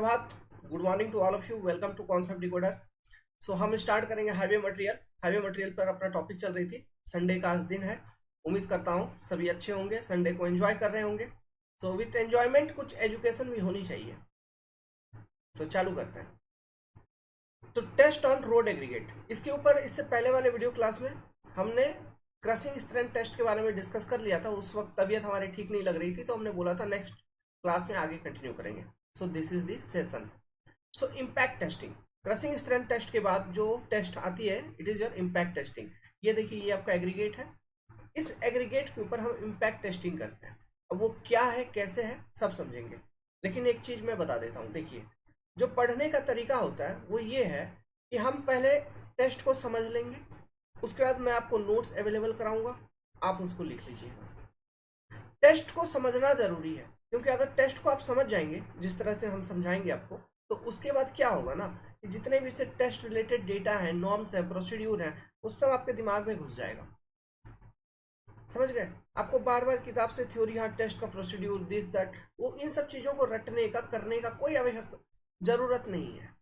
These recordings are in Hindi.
Prabhat, good morning to all of you. Welcome to concept decoder. So हम स्टार्ट करेंगे हाईवे मटेरियल पर अपना टॉपिक चल रही थी। संडे का आज दिन है। उम्मीद करता हूँ सभी अच्छे होंगे, संडे को एंजॉय कर रहे होंगे। सो विथ एंजॉयमेंट कुछ एजुकेशन भी होनी चाहिए। तो चालू करते हैं। तो टेस्ट ऑन रोड एग्रीगेट, इसके ऊपर इससे पहले वाले वीडियो क्लास में हमने क्रशिंग स्ट्रेंथ टेस्ट के बारे में डिस्कस कर लिया था। उस वक्त तबीयत हमारी ठीक नहीं लग रही थी, तो हमने बोला था नेक्स्ट क्लास में आगे कंटिन्यू करेंगे। So this is the session. So impact testing, crushing strength test के बाद जो टेस्ट आती है, it is your impact testing. ये देखिए, ये आपका एग्रीगेट है। इस एग्रीगेट के ऊपर हम इम्पैक्ट टेस्टिंग करते हैं। अब वो क्या है, कैसे है, सब समझेंगे। लेकिन एक चीज मैं बता देता हूँ। देखिए, जो पढ़ने का तरीका होता है वो ये है कि हम पहले टेस्ट को समझ लेंगे, उसके बाद मैं आपको नोट्स अवेलेबल कराऊंगा, आप उसको लिख लीजिएगा। टेस्ट को समझना जरूरी है, क्योंकि अगर टेस्ट को आप समझ जाएंगे जिस तरह से हम समझाएंगे आपको, तो उसके बाद क्या होगा ना, कि जितने भी इससे टेस्ट रिलेटेड डेटा है, नॉर्म्स है, प्रोसीड्यूर है, वो सब आपके दिमाग में घुस जाएगा। समझ गए? आपको बार बार किताब से थ्योरी, हाँ टेस्ट का प्रोसीड्यूर, दिस दैट, वो इन सब चीजों को रटने का, करने का कोई आवश्यकता जरूरत नहीं है।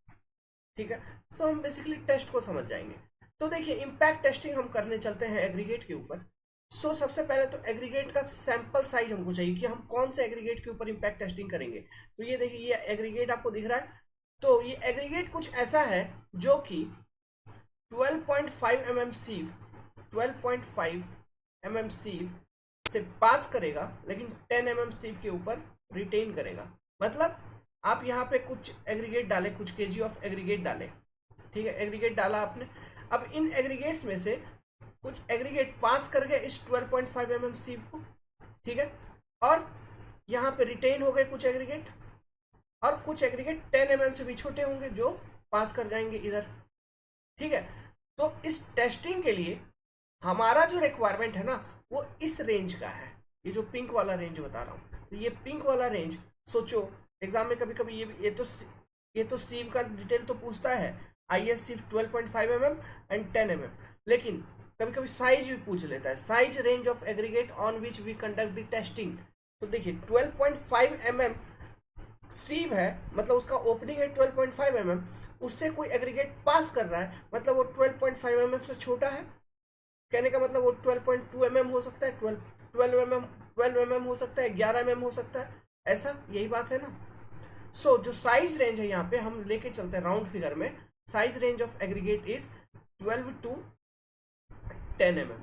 ठीक है? सो हम बेसिकली टेस्ट को समझ जाएंगे। तो देखिए, इम्पैक्ट टेस्टिंग हम करने चलते हैं एग्रीगेट के ऊपर। सो सबसे पहले तो एग्रीगेट का सैंपल साइज हमको चाहिए कि हम कौन से एग्रीगेट के ऊपर इम्पैक्ट टेस्टिंग करेंगे। तो ये देखिए, ये एग्रीगेट आपको दिख रहा है। तो ये एग्रीगेट कुछ ऐसा है जो कि 12.5 mm सीव, 12.5 mm सीव से पास करेगा, लेकिन 10 mm सीव के ऊपर रिटेन करेगा। मतलब आप यहाँ पे कुछ एग्रीगेट डाले, कुछ केजी ऑफ एग्रीगेट डाले। ठीक है, एग्रीगेट डाला आपने। अब इन एग्रीगेट्स में से कुछ एग्रीगेट पास कर गए इस 12.5 mm सीव को। ठीक है, और यहाँ पे रिटेन हो गए कुछ एग्रीगेट, और कुछ एग्रीगेट 10 mm से भी छोटे होंगे जो पास कर जाएंगे इधर। ठीक है, तो इस टेस्टिंग के लिए हमारा जो रिक्वायरमेंट है ना, वो इस रेंज का है। ये जो पिंक वाला रेंज बता रहा हूँ, तो ये पिंक वाला रेंज, सोचो एग्जाम में कभी कभी ये तो सीव का डिटेल तो पूछता है, I S sieve 12.5 mm and 10 mm। लेकिन कभी कभी साइज भी पूछ लेता है, size range of aggregate on which we conduct the testing. तो देखिए, 12.5 mm सीव है, मतलब उसका ओपनिंग है 12.5 mm, उससे कोई एग्रीगेट पास कर रहा है, मतलब वो 12.5 mm से छोटा है। कहने का मतलब वो 12.2 mm हो सकता है, 12 mm हो सकता है, 11 mm हो सकता है। ऐसा, यही बात है ना। सो जो साइज रेंज है यहाँ पे हम लेके चलते हैं राउंड फिगर में। Size range of aggregate is 12 to 10 mm,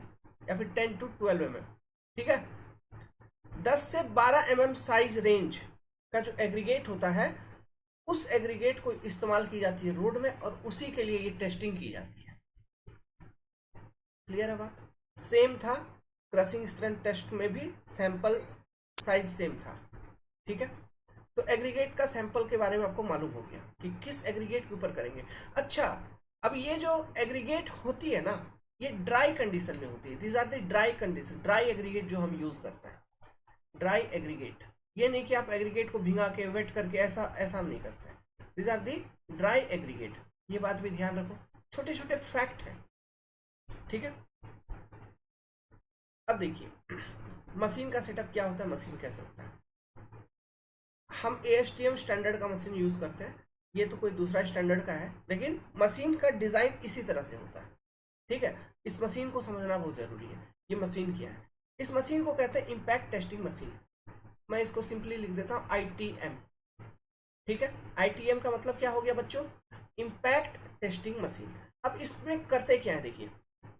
या फिर 10 टू 12 mm। ठीक है, 10 से 12 mm साइज रेंज का जो एग्रीगेट होता है, उस एग्रीगेट को इस्तेमाल की जाती है रोड में, और उसी के लिए ये टेस्टिंग की जाती है। क्लियर है बात? सेम था क्रशिंग स्ट्रेंथ टेस्ट में भी, सैंपल साइज सेम था। ठीक है, तो एग्रीगेट का सैंपल के बारे में आपको मालूम हो गया कि किस एग्रीगेट के ऊपर करेंगे। अच्छा, अब ये जो एग्रीगेट होती है ना, ये ड्राई कंडीशन में होती है। These are the dry condition, dry aggregate जो हम यूज करते हैं। ड्राई एग्रीगेट, ये नहीं कि आप एग्रीगेट को भिंगा के वेट करके, ऐसा ऐसा हम नहीं करते हैं। These are the dry aggregate, ये बात भी ध्यान रखो, छोटे छोटे फैक्ट है। ठीक है, अब देखिए मशीन का सेटअप क्या होता है, मशीन कैसे होता है। हम ASTM स्टैंडर्ड का मशीन यूज करते हैं, ये तो कोई दूसरा स्टैंडर्ड का है, लेकिन मशीन का डिजाइन इसी तरह से होता है। ठीक है, इस मशीन को समझना बहुत जरूरी है। ये मशीन क्या है? इस मशीन को कहते हैं इम्पैक्ट टेस्टिंग मशीन। मैं इसको सिंपली लिख देता हूँ ITM। ठीक है, ITM का मतलब क्या हो गया बच्चों? Impact testing machine. अब इसमें करते क्या है, देखिए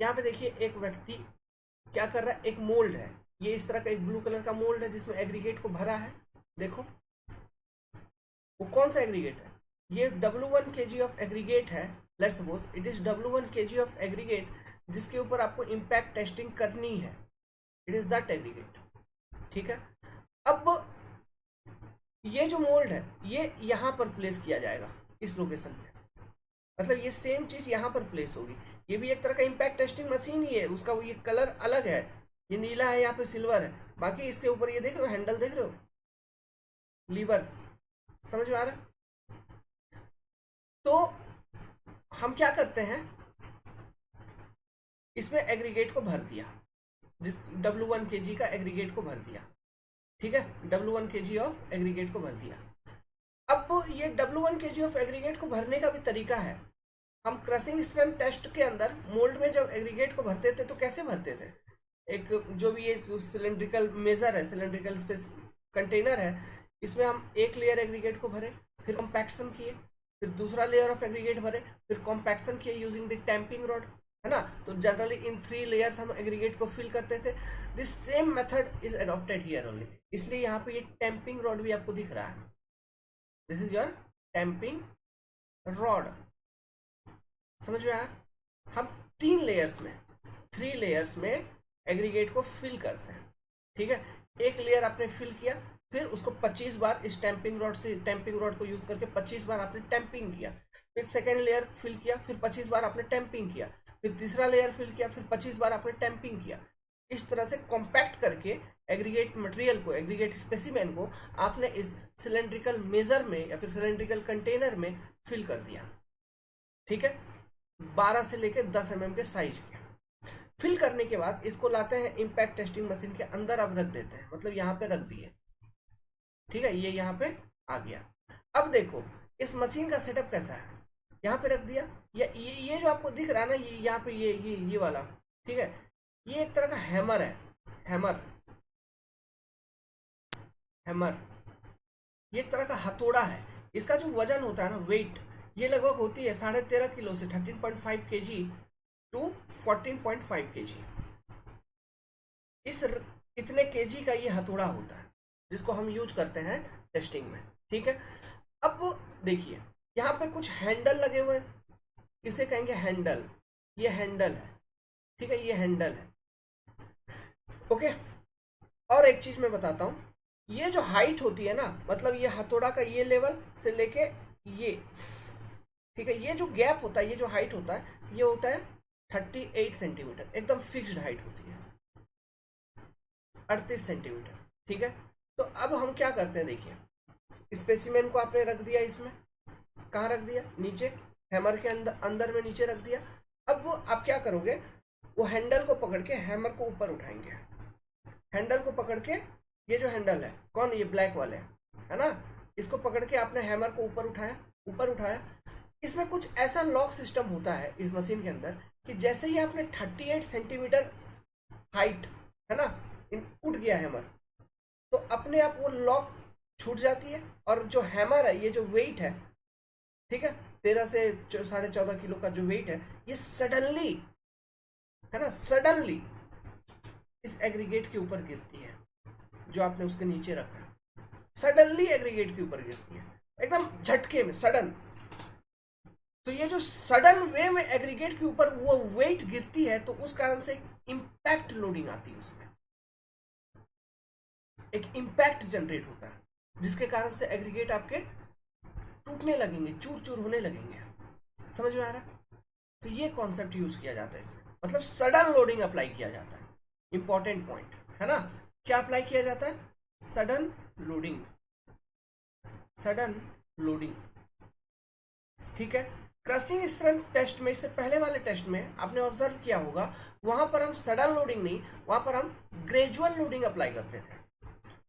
यहाँ पे देखिए, एक व्यक्ति क्या कर रहा है, एक मोल्ड है, ये इस तरह का एक ब्लू कलर का मोल्ड है जिसमें एग्रीगेट को भरा है। देखो, वो कौन सा एग्रीगेट है? ये W1 kg ऑफ एग्रीगेट है। Let's suppose it is W1 kg of aggregate, जिसके ऊपर आपको इम्पैक्ट टेस्टिंग करनी है। It is that aggregate. ठीक है, अब ये जो मोल्ड है, ये यहां पर प्लेस किया जाएगा, इस लोकेशन पे। मतलब ये सेम चीज यहां पर प्लेस होगी। ये भी एक तरह का इम्पैक्ट टेस्टिंग मशीन ही है, उसका वो ये कलर अलग है, ये नीला है, यहाँ पे सिल्वर है। बाकी इसके ऊपर ये देख रहे हो, हैंडल देख रहे हो, लीवर, समझ में आ रहा है? तो हम क्या करते हैं, इसमें एग्रीगेट को भर दिया, जिस W1 kg का एग्रीगेट को भर दिया। ठीक है, W1 kg ऑफ एग्रीगेट को भर दिया। अब ये W1 kg ऑफ एग्रीगेट को भरने का भी तरीका है। हम क्रशिंग स्ट्रेंथ टेस्ट के अंदर मोल्ड में जब एग्रीगेट को भरते थे तो कैसे भरते थे, एक जो भी ये सिलेंड्रिकल मेजर है, सिलेंड्रिकल स्पेस कंटेनर है, इसमें हम एक लेयर एग्रीगेट को भरे, फिर कॉम्पैक्शन किए, फिर दूसरा लेयर ऑफ एग्रीगेट भरे, फिर कॉम्पैक्शन किए यूजिंग द टैंपिंग रॉड, है ना। तो जनरली इन 3 लेयर्स हम एग्रीगेट को फिल करते थे। This same method is adopted here only, इसलिए यहाँ पे ये टैंपिंग रॉड भी आपको दिख रहा है। This is your tamping rod, समझ में आया। हम 3 लेयर्स में एग्रीगेट को फिल करते हैं, ठीक है। एक लेयर आपने फिल किया, फिर उसको 25 बार इस टैंपिंग रॉड को यूज करके 25 बार आपने टैंपिंग किया, फिर सेकेंड लेयर फिल किया, फिर 25 बार आपने टैंपिंग किया, फिर तीसरा लेयर फिल किया, फिर 25 बार आपने टैंपिंग किया। इस तरह से कॉम्पैक्ट करके एग्रीगेट मटेरियल को, एग्रीगेट स्पेसिमेन को आपने इस सिलेंड्रिकल मेजर में या फिर सिलेंड्रिकल कंटेनर में फिल कर दिया, ठीक है। 12 से लेकर 10 mm के साइज के फिल करने के बाद इसको लाते हैं इम्पैक्ट टेस्टिंग मशीन के अंदर, अब रख देते हैं, मतलब यहाँ पे रख दिए, ठीक है। ये यहाँ पे आ गया। अब देखो इस मशीन का सेटअप कैसा है, यहाँ पे रख दिया। ये जो आपको दिख रहा है ना, ये यहाँ पे ये वाला, ठीक है, ये एक तरह का हैमर है, हैमर ये एक तरह का हथौड़ा है। इसका जो वजन होता है ना, वेट, ये लगभग होती है 13.5 किलो से 13.5 kg टू 14.5 kg। इतने केजी का ये हथौड़ा होता है जिसको हम यूज करते हैं टेस्टिंग में, ठीक है। अब देखिए यहाँ पे कुछ हैंडल लगे हुए हैं, इसे कहेंगे हैंडल, ये हैंडल है, ठीक है, ये हैंडल है, ओके। और एक चीज मैं बताता हूँ, ये जो हाइट होती है ना, मतलब ये हथौड़ा का ये लेवल से लेके ये, ठीक है, ये जो गैप होता है, ये जो हाइट होता है, ये होता है 38 सेंटीमीटर, एकदम फिक्स्ड हाइट होती है 38 सेंटीमीटर, ठीक है। तो अब हम क्या करते हैं, देखिए स्पेसिमेन को आपने रख दिया, इसमें कहाँ रख दिया, नीचे हैमर के अंदर में नीचे रख दिया। अब वो आप क्या करोगे, वो हैंडल को पकड़ के हैमर को ऊपर उठाएंगे, हैंडल को पकड़ के, ये जो हैंडल है, कौन, ये ब्लैक वाले है ना, इसको पकड़ के आपने हैमर को ऊपर उठाया। इसमें कुछ ऐसा लॉक सिस्टम होता है इस मशीन के अंदर कि जैसे ही आपने 38 सेंटीमीटर हाइट, है ना, उठ गया हैमर, तो अपने आप वो लॉक छूट जाती है, और जो हैमर है, ये जो वेट है, ठीक है, 13 से 14.5 किलो का जो वेट है, ये सडनली, है ना, सडनली इस एग्रीगेट के ऊपर गिरती है, जो आपने उसके नीचे रखा है, सडनली एग्रीगेट के ऊपर गिरती है, एकदम झटके में, सडन। तो ये जो सडन वे में एग्रीगेट के ऊपर वो वेट गिरती है, तो उस कारण से इम्पैक्ट लोडिंग आती है, उसमें एक इम्पैक्ट जनरेट होता है, जिसके कारण से एग्रीगेट आपके टूटने लगेंगे, चूर चूर होने लगेंगे। समझ में आ रहा है। तो ये कॉन्सेप्ट यूज किया जाता है इसमें, मतलब सडन लोडिंग अप्लाई किया जाता है, इंपॉर्टेंट पॉइंट है ना। क्या अप्लाई किया जाता है, सडन लोडिंग, ठीक है। क्रशिंग स्ट्रेंथ टेस्ट में, इससे पहले वाले टेस्ट में आपने ऑब्जर्व किया होगा, वहां पर हम सडन लोडिंग नहीं, वहां पर हम ग्रेजुअल लोडिंग अप्लाई करते थे,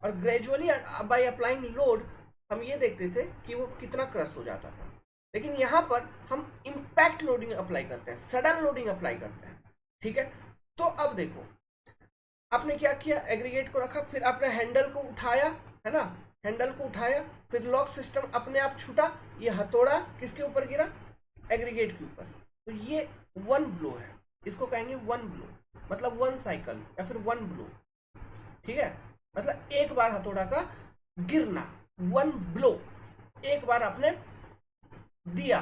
और ग्रेजुअली बाय अप्लाइंग लोड हम ये देखते थे कि वो कितना क्रश हो जाता था। लेकिन यहाँ पर हम इम्पैक्ट लोडिंग अप्लाई करते हैं, सडन लोडिंग अप्लाई करते हैं, ठीक है। तो अब देखो आपने क्या किया, एग्रीगेट को रखा, फिर आपने हैंडल को उठाया, है ना, हैंडल को उठाया, फिर लॉक सिस्टम अपने आप छूटा, ये हथौड़ा किसके ऊपर गिरा, एग्रीगेट के ऊपर। तो ये 1 ब्लो है, इसको कहेंगे 1 ब्लो, मतलब 1 साइकिल या फिर 1 ब्लो, ठीक है, मतलब एक बार हथौड़ा का गिरना, 1 ब्लो, एक बार आपने दिया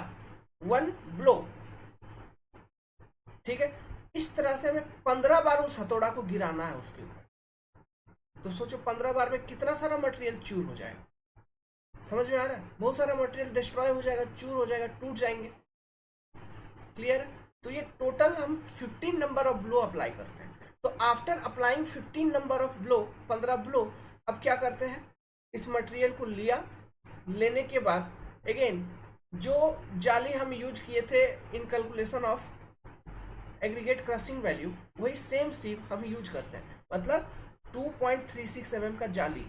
1 ब्लो, ठीक है। इस तरह से हमें 15 बार उस हथौड़ा को गिराना है उसके ऊपर। तो सोचो 15 बार में कितना सारा मटेरियल चूर हो जाएगा, समझ में आ रहा है, बहुत सारा मटेरियल डिस्ट्रॉय हो जाएगा, चूर हो जाएगा, टूट जाएंगे, क्लियर। तो ये टोटल हम 15 नंबर ऑफ ब्लो अप्लाई करते हैं। तो after applying 15 number of blow, 15 blow, अब क्या करते हैं, इस मटेरियल को लिया, लेने के बाद अगेन जो जाली हम यूज किए थे इन calculation of aggregate crushing value, वही सेम सीप हम यूज करते हैं, मतलब 2.36 mm का जाली,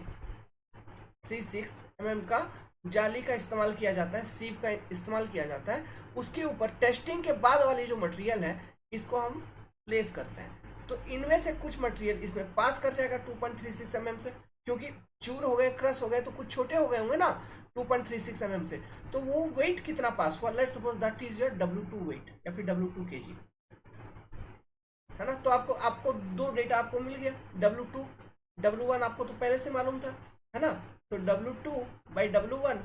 36 mm का जाली का इस्तेमाल किया जाता है, सीव का इस्तेमाल किया जाता है, उसके ऊपर टेस्टिंग के बाद वाली जो मटेरियल है इसको हम प्लेस करते हैं। तो इनमें से कुछ मटेरियल इसमें पास कर जाएगा 2.36 mm से, क्योंकि चूर हो गए, क्रश हो गए, तो कुछ छोटे हो गए होंगे ना 2.36 mm से, तो वो वेट कितना पास हुआ, let's suppose that is your W2 weight या फिर W2 kg, है ना। तो आपको दो डेटा आपको मिल गया, W2 W1 आपको तो पहले से मालूम था, है ना। तो W2 बाई W1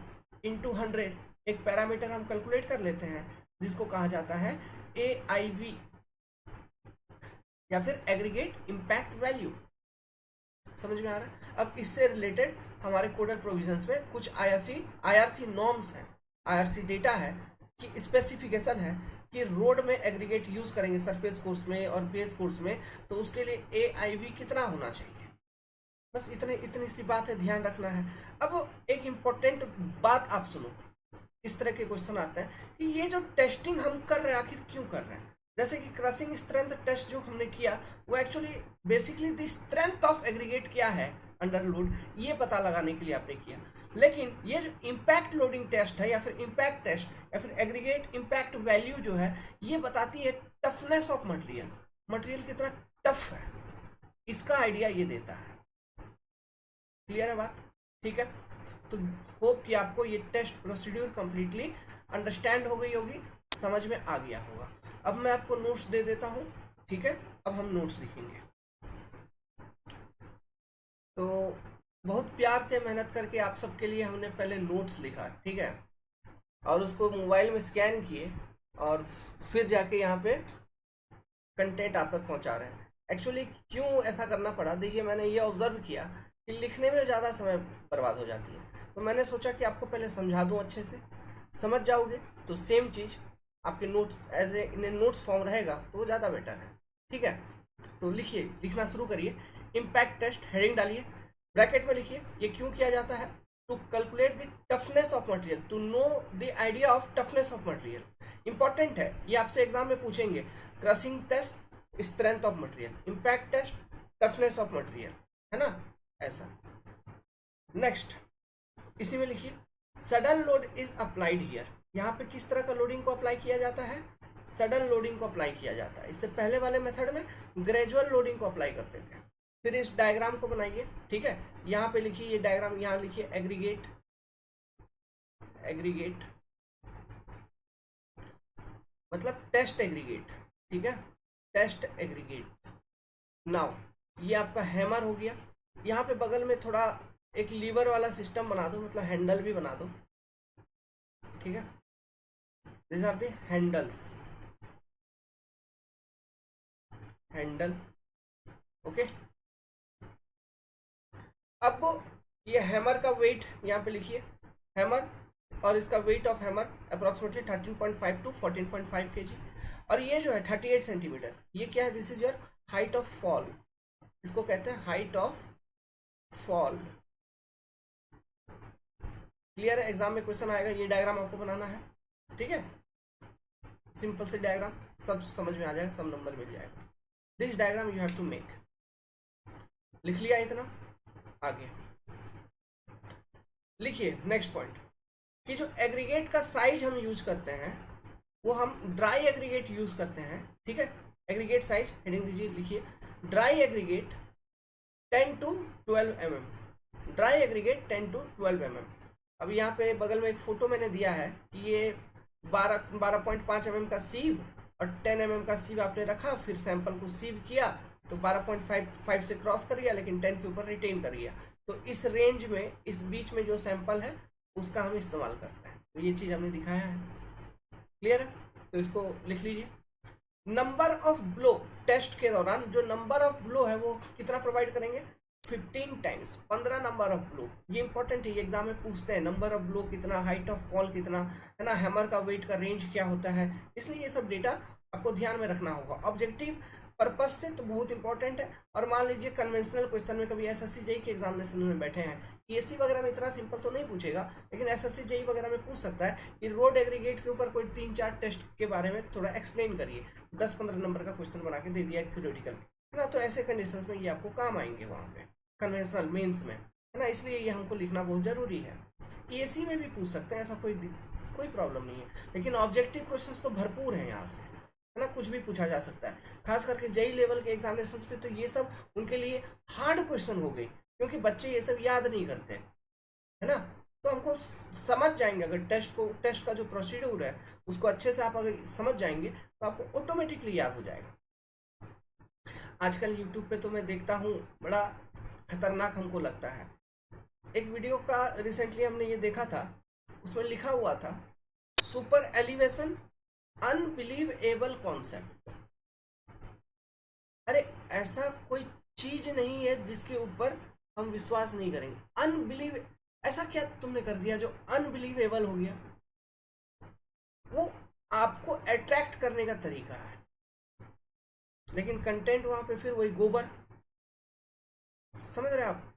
इंटू 100 एक पैरामीटर हम कैलकुलेट कर लेते हैं जिसको कहा जाता है AIV या फिर एग्रीगेट इम्पैक्ट वैल्यू। समझ में आ रहा है। अब इससे रिलेटेड हमारे कोडल प्रोविजंस में कुछ IRC नॉर्म्स हैं, IRC डेटा है कि स्पेसिफिकेशन है कि रोड में एग्रीगेट यूज करेंगे सरफेस कोर्स में और बेस कोर्स में, तो उसके लिए AIV कितना होना चाहिए। बस इतनी सी बात है, ध्यान रखना है। अब एक इम्पोर्टेंट बात आप सुनो, इस तरह के क्वेश्चन आते हैं कि ये जो टेस्टिंग हम कर रहे हैं आखिर क्यों कर रहे हैं। जैसे कि क्रशिंग स्ट्रेंथ टेस्ट जो हमने किया वो actually basically the strength of aggregate क्या है अंडर लोड, ये पता लगाने के लिए आपने किया। लेकिन ये जो इम्पैक्ट लोडिंग टेस्ट है या फिर इम्पैक्ट टेस्ट या फिर एग्रीगेट इम्पैक्ट वैल्यू जो है, ये बताती है टफनेस ऑफ मटेरियल, मटेरियल कितना टफ है, इसका आइडिया ये देता है। क्लियर है बात, ठीक है। तो होप कि आपको ये टेस्ट प्रोसीड्यूर कंप्लीटली अंडरस्टैंड हो गई होगी, समझ में आ गया होगा। अब मैं आपको नोट्स दे देता हूं, ठीक है। अब हम नोट्स लिखेंगे। तो बहुत प्यार से मेहनत करके आप सबके लिए हमने पहले नोट्स लिखा, ठीक है, और उसको मोबाइल में स्कैन किए और फिर जाके यहाँ पे कंटेंट आप तक पहुँचा रहे हैं। एक्चुअली क्यों ऐसा करना पड़ा, देखिए मैंने ये ऑब्जर्व किया कि लिखने में ज़्यादा समय बर्बाद हो जाती है, तो मैंने सोचा कि आपको पहले समझा दूँ, अच्छे से समझ जाओगे तो सेम चीज़ आपके notes as a in notes form रहेगा तो वो ज़्यादा बेटर है, ठीक है। तो लिखिए, लिखना शुरू करिए। इम्पैक्ट टेस्ट हेडिंग डालिए, ब्रैकेट में लिखिए ये क्यों किया जाता है, to calculate the toughness of material, to know the idea of toughness of material. Important है, ये आपसे एग्जाम में पूछेंगे। Crushing test strength of material, impact test toughness of material, है ना, ऐसा। नेक्स्ट इसी में लिखिए sudden load is applied here, यहाँ पे किस तरह का लोडिंग को अप्लाई किया जाता है, सडन लोडिंग को अप्लाई किया जाता है। इससे पहले वाले मेथड में ग्रेजुअल लोडिंग को अप्लाई करते थे। फिर इस डायग्राम को बनाइए, ठीक है, यहाँ पे लिखिए ये डायग्राम, यहाँ लिखिए एग्रीगेट, एग्रीगेट मतलब टेस्ट एग्रीगेट, ठीक है, टेस्ट एग्रीगेट। नाउ ये आपका हैमर हो गया, यहाँ पे बगल में थोड़ा एक लीवर वाला सिस्टम बना दो, मतलब हैंडल भी बना दो, ठीक है। This are the handles, handle, okay. अब ये हैमर का वेट यहाँ पे लिखिए, हैमर और इसका weight of hammer approximately 13.5 to 14.5 kg, और ये जो है 38 सेंटीमीटर, ये क्या है, this is your height of fall, इसको कहते हैं हाइट ऑफ फॉल। क्लियर है, एग्जाम में क्वेश्चन आएगा, ये डायग्राम आपको बनाना है, ठीक है। सिंपल से डायग्राम, सब समझ में आ जाएगा, सब नंबर मिल जाएगा। This diagram you have to make, लिख लिया इतना, आगे लिखिए। नेक्स्ट पॉइंट कि जो एग्रीगेट का साइज हम यूज करते हैं वो हम ड्राई एग्रीगेट यूज करते हैं, ठीक है। एग्रीगेट साइज हेडिंग दीजिए, लिखिए dry aggregate 10 to 12 mm, dry aggregate 10 to 12 mm। अब यहाँ पे बगल में एक फोटो मैंने दिया है कि ये 12.5 mm का सीव और 10 mm का सीव आपने रखा, फिर सैंपल को सीव किया तो 12.5 से क्रॉस कर गया, लेकिन 10 के ऊपर रिटेन कर गया। तो इस रेंज में, इस बीच में जो सैंपल है उसका हम इस्तेमाल करते हैं, तो ये चीज़ हमने दिखाया है। क्लियर है, तो इसको लिख लीजिए। नंबर ऑफ ब्लो, टेस्ट के दौरान जो नंबर ऑफ ब्लो है वो कितना प्रोवाइड करेंगे, 15 टाइम्स, 15 नंबर ऑफ ब्लो। ये इंपॉर्टेंट है, ये एग्जाम में पूछते हैं, नंबर ऑफ ब्लो कितना, हाइट ऑफ फॉल कितना, है ना, हैमर का वेट का रेंज क्या होता है, इसलिए ये सब डेटा आपको ध्यान में रखना होगा। ऑब्जेक्टिव पर्पज से तो बहुत इंपॉर्टेंट है। और मान लीजिए कन्वेंशनल क्वेश्चन में कभी एसएससी जेईई के एग्जामिनेशन में बैठे हैं, पीएससी वगैरह में इतना सिंपल तो नहीं पूछेगा, लेकिन एसएससी जेईई वगैरह में पूछ सकता है कि रोड एग्रीगेट के ऊपर कोई 3-4 टेस्ट के बारे में थोड़ा एक्सप्लेन करिए, 10-15 नंबर का क्वेश्चन बना के दे दिया एक थ्योरेटिकल, है ना। तो ऐसे कंडीशंस में ये आपको काम आएंगे वहाँ पे कन्वेंशनल मेंस में। है ना, इसलिए ये हमको लिखना बहुत जरूरी है। ईएसी में भी पूछ सकते हैं, ऐसा कोई प्रॉब्लम नहीं है, लेकिन ऑब्जेक्टिव क्वेश्चंस तो भरपूर हैं यहाँ से, है ना, कुछ भी पूछा जा सकता है। खास करके जेई लेवल के एग्जामिनेशंस पे तो ये सब उनके लिए हार्ड क्वेश्चन हो गई, क्योंकि बच्चे ये सब याद नहीं करते, है ना। तो हमको समझ जाएंगे, अगर टेस्ट का जो प्रोसीड्यूर है उसको अच्छे से आप अगर समझ जाएंगे तो आपको ऑटोमेटिकली याद हो जाएगा। आजकल यूट्यूब पे तो मैं देखता हूँ, बड़ा खतरनाक हमको लगता है। एक वीडियो का रिसेंटली हमने ये देखा था, उसमें लिखा हुआ था सुपर एलिवेशन अनबिलीवेबल कॉन्सेप्ट। अरे ऐसा कोई चीज नहीं है जिसके ऊपर हम विश्वास नहीं करेंगे। अनबिलीव, ऐसा क्या तुमने कर दिया जो अनबिलीवेबल हो गया? वो आपको अट्रैक्ट करने का तरीका है, लेकिन कंटेंट वहां पे फिर वही गोबर। समझ रहे आप?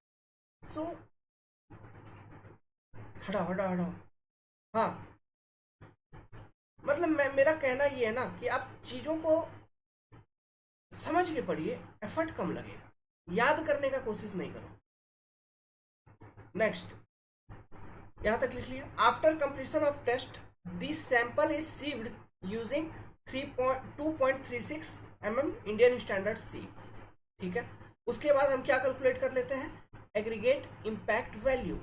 सो हटाओ हटाओ हटाओ। हाँ, मतलब मेरा कहना ये है ना कि आप चीजों को समझ के पढ़िए, एफर्ट कम लगेगा, याद करने का कोशिश नहीं करो। नेक्स्ट, यहां तक लिख लिया। After completion of test this sample is sieved using 2.36 Indian standard sieve. ठीक है, उसके बाद हम क्या कैलकुलेट कर लेते हैं? Aggregate impact value,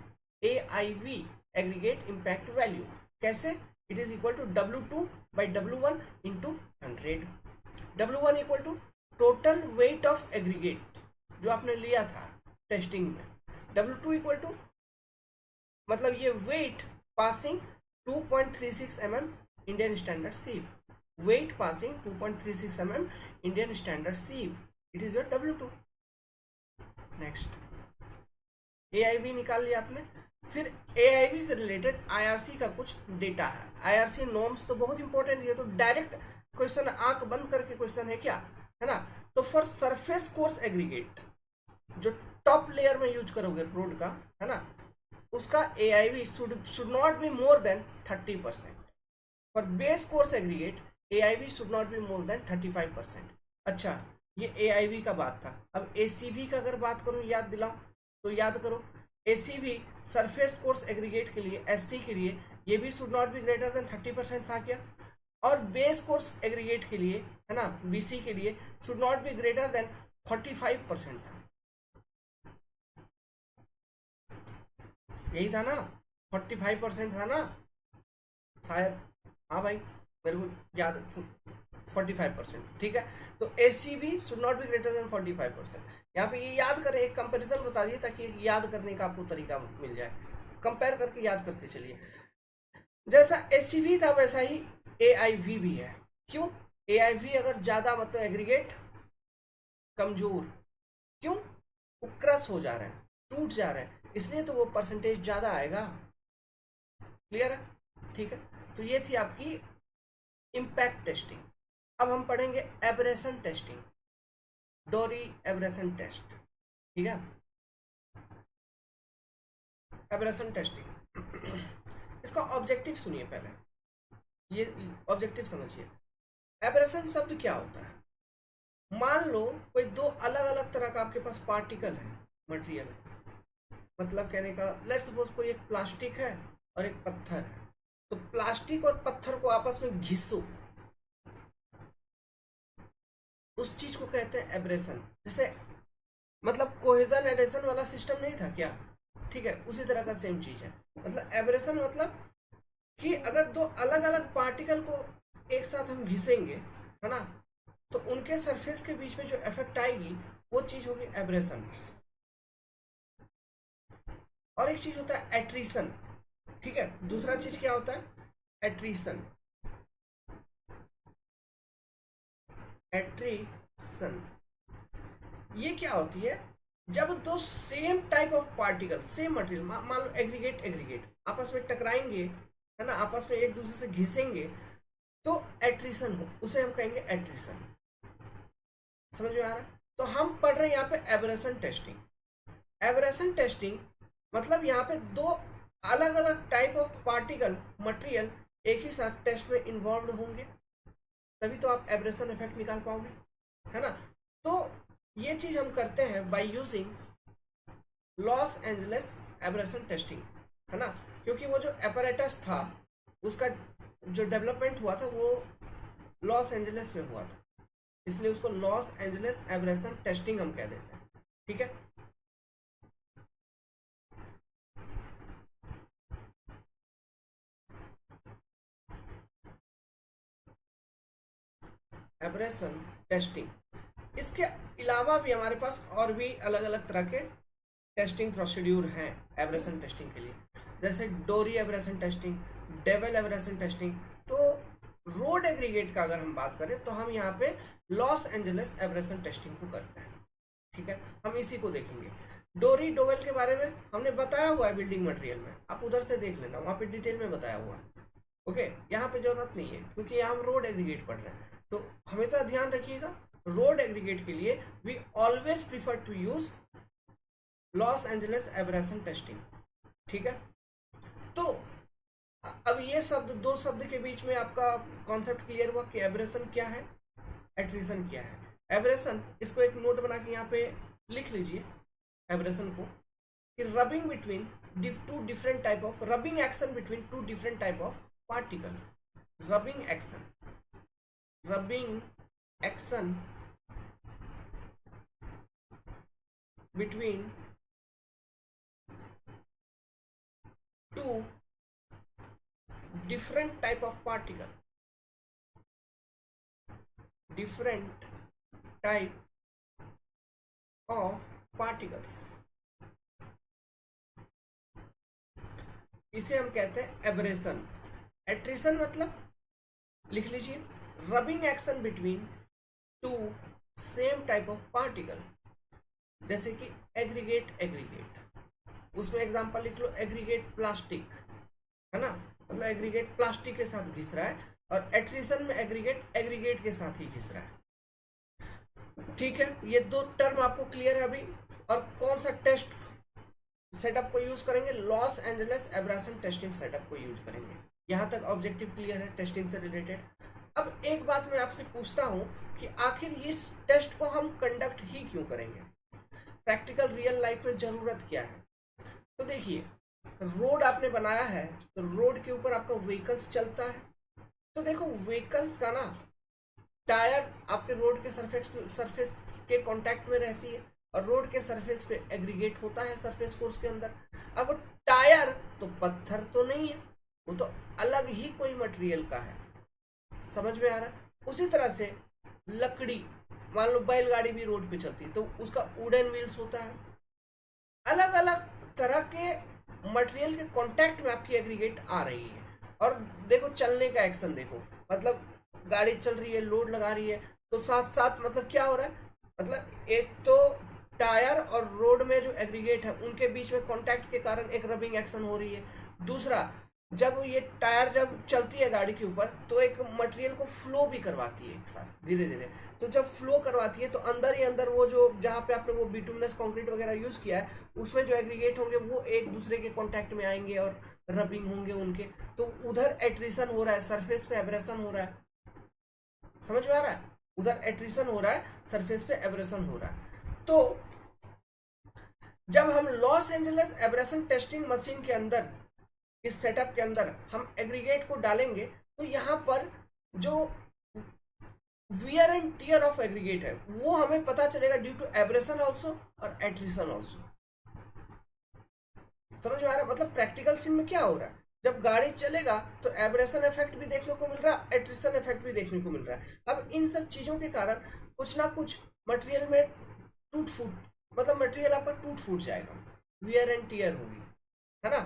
AIV, aggregate impact value. कैसे? It is equal to W2/W1 into 100। W1 equal to total weight of aggregate जो आपने लिया था टेस्टिंग में। W2 इक्वल टू, मतलब ये weight passing 2.36 Indian standard sieve, weight passing 2.36 Indian standard sieve, it is your W2। Next, AIV निकाल लिया आपने। फिर AIV से रिलेटेड IRC का कुछ डेटा है। IRC नॉर्म्स तो बहुत इंपॉर्टेंट है, तो डायरेक्ट क्वेश्चन, आंख बंद करके क्वेश्चन है क्या, है ना। तो फॉर सरफेस कोर्स एग्रीगेट, जो टॉप लेयर में यूज करोगे रोड का, है ना, उसका AIV should not be more than 30%। For base coarse aggregate AIV should not be more than 35%। अच्छा, ये AIV का बात था। अब ACV का अगर बात करूं, याद दिलाऊं तो याद करो, ACV सरफेस कोर्स एग्रीगेट के लिए, SC के लिए, ये भी should not be greater than 30% था क्या? और बेस कोर्स एग्रीगेट के लिए, है ना, BC के लिए should not be greater than 45% था। यही था ना, 45% था ना शायद। हाँ भाई, मेरे को याद, 45%। ठीक है, तो ACV should not be greater than 45%। यहाँ पे ये याद करें, एक कंपैरिजन बता दिए ताकि याद करने का आपको तरीका मिल जाए। कंपेयर करके याद करते चलिए। जैसा ACV था वैसा ही AIV भी है। क्यों? AIV अगर ज्यादा, मतलब एग्रीगेट कमजोर, क्यों? वो क्रश हो जा रहे हैं, टूट जा रहे हैं, इसलिए तो वो परसेंटेज ज्यादा आएगा। क्लियर है? ठीक है, तो ये थी आपकी इम्पैक्ट टेस्टिंग। अब हम पढ़ेंगे abrasion testing, Dorry abrasion test. ठीक है, एब्रेशन टेस्टिंग, इसका ऑब्जेक्टिव सुनिए पहले, ये ऑब्जेक्टिव समझिए। एब्रेशन शब्द क्या होता है? मान लो कोई दो अलग अलग तरह का आपके पास पार्टिकल है, मटेरियल है, मतलब कहने का, लेट्स सपोज कोई एक प्लास्टिक है और एक पत्थर है, तो प्लास्टिक और पत्थर को आपस में घिसो, उस चीज को कहते हैं एब्रेशन। जैसे मतलब कोहेजन एडेशन वाला सिस्टम नहीं था क्या? ठीक है, उसी तरह का सेम चीज है। मतलब एब्रेशन मतलब कि अगर दो अलग अलग पार्टिकल को एक साथ हम घिसेंगे, है ना, तो उनके सरफेस के बीच में जो इफेक्ट आएगी वो चीज होगी एब्रेशन। और एक चीज होता है एट्रीशन। ठीक है, दूसरा चीज क्या होता है? एट्रीशन। एट्रीशन ये क्या होती है? जब दो same type of particle, same material, मान लो एग्रीगेट एग्रीगेट आपस में टकराएंगे, है ना, आपस में एक दूसरे से घिसेंगे, तो एट्रीशन हो, उसे हम कहेंगे एट्रीशन। समझ में आ रहा है? तो हम पढ़ रहे हैं यहाँ पे एब्रेशन टेस्टिंग। एब्रेशन टेस्टिंग मतलब यहाँ पे दो अलग अलग टाइप ऑफ पार्टिकल, मटेरियल एक ही साथ टेस्ट में इन्वॉल्व होंगे, तभी तो आप एब्रेशन इफेक्ट निकाल पाओगे, है ना। तो ये चीज हम करते हैं by using Los Angeles abrasion testing, है ना, क्योंकि वो जो एपरेटस था उसका जो डेवलपमेंट हुआ था वो लॉस एंजलिस में हुआ था, इसलिए उसको लॉस एंजलिस एब्रेशन टेस्टिंग हम कह देते हैं। ठीक है, एब्रेशन टेस्टिंग। इसके अलावा भी हमारे पास और भी अलग अलग तरह के टेस्टिंग प्रोसीड्यूर हैं एब्रेशन टेस्टिंग के लिए, जैसे Dorry abrasion testing, Deval abrasion testing. तो रोड एग्रीगेट का अगर हम बात करें तो हम यहाँ पे लॉस एंजलिस एब्रेशन टेस्टिंग को करते हैं। ठीक है, हम इसी को देखेंगे। डोरी डोवेल के बारे में हमने बताया हुआ है बिल्डिंग मटेरियल में, आप उधर से देख लेना, वहाँ पे डिटेल में बताया हुआ है। ओके, यहाँ पे जरूरत नहीं है क्योंकि यहाँ हम रोड एग्रीगेट पढ़ रहे हैं। तो हमेशा ध्यान रखिएगा, रोड एग्रीगेट के लिए we always prefer to use Los Angeles abrasion testing. ठीक है, तो अब ये शब्द, दो शब्द के बीच में आपका कॉन्सेप्ट क्लियर हुआ कि एब्रेशन क्या है, एट्रिशन क्या है। एब्रेशन, इसको एक नोट बना के यहाँ पे लिख लीजिए एब्रेशन को, कि rubbing between two different type of, rubbing action between two different type of particle. Rubbing action, rubbing action between two different type of particle, different type of particles, इसे हम कहते हैं एब्रेशन। एट्रिशन मतलब लिख लीजिए, rubbing action between two same type of particle, जैसे कि एग्रीगेट एग्रीगेट, उसमें एग्जांपल लिख लो एग्रीगेट प्लास्टिक, है ना, मतलब एग्रीगेट प्लास्टिक के साथ घिस रहा है, और एट्रिशन में एग्रीगेट एग्रीगेट के साथ ही घिस रहा है। ठीक है, ये दो टर्म आपको क्लियर है अभी। और कौन सा टेस्ट सेटअप को यूज करेंगे, Los Angeles abrasion testing setup को यूज करेंगे। यहां तक ऑब्जेक्टिव क्लियर है टेस्टिंग से रिलेटेड। अब एक बात मैं आपसे पूछता हूं कि आखिर इस टेस्ट को हम कंडक्ट ही क्यों करेंगे, प्रैक्टिकल रियल लाइफ में जरूरत क्या है। तो देखिए, रोड आपने बनाया है तो रोड के ऊपर आपका व्हीकल्स चलता है, तो देखो व्हीकल्स का ना टायर आपके रोड के सरफेस के कांटेक्ट में रहती है, और रोड के सरफेस पे एग्रीगेट होता है सरफेस कोर्स के अंदर। अब टायर तो पत्थर तो नहीं है, वो तो अलग ही कोई मटेरियल का है, समझ में आ रहा है। उसी तरह से लकड़ी, मान लो बैलगाड़ी भी रोड पे चलती है तो उसका वुडन व्हील्स होता है। अलग अलग तरह के मटेरियल के कांटेक्ट में आपकी एग्रीगेट आ रही है। और देखो चलने का एक्शन देखो, मतलब गाड़ी चल रही है, लोड लगा रही है, तो साथ साथ मतलब क्या हो रहा है, मतलब एक तो टायर और रोड में जो एग्रीगेट है उनके बीच में कांटेक्ट के कारण एक रबिंग एक्शन हो रही है। दूसरा, जब ये टायर जब चलती है गाड़ी के ऊपर तो एक मटेरियल को फ्लो भी करवाती है एक साथ धीरे धीरे, तो जब फ्लो करवाती है तो अंदर ही अंदर वो जो जहाँ पे आपने वो बिटुमिनस कंक्रीट वगैरह यूज किया है उसमें जो एग्रीगेट होंगे वो एक दूसरे के कांटेक्ट में आएंगे और रबिंग होंगे उनके, तो उधर एट्रिशन हो रहा है, सरफेस पे एब्रेशन हो रहा है, समझ में आ रहा है, उधर एट्रिशन हो रहा है, सरफेस पे एब्रेशन हो रहा है। तो जब हम Los Angeles abrasion testing machine के अंदर, इस सेटअप के अंदर हम एग्रीगेट को डालेंगे तो यहाँ पर जो wear and tear of aggregate है वो हमें पता चलेगा ड्यू टू एब्रेशन ऑल्सो और एट्रिशन ऑल्सो। समझ में आ रहा है, मतलब प्रैक्टिकल सीन में क्या हो रहा है, जब गाड़ी चलेगा तो एब्रेशन इफेक्ट भी देखने को मिल रहा है, एट्रिशन इफेक्ट भी देखने को मिल रहा है। अब इन सब चीजों के कारण कुछ ना कुछ मटेरियल में टूट फूट, मतलब मटेरियल आपका टूट फूट जाएगा, वियर एंड टियर होगी, है ना।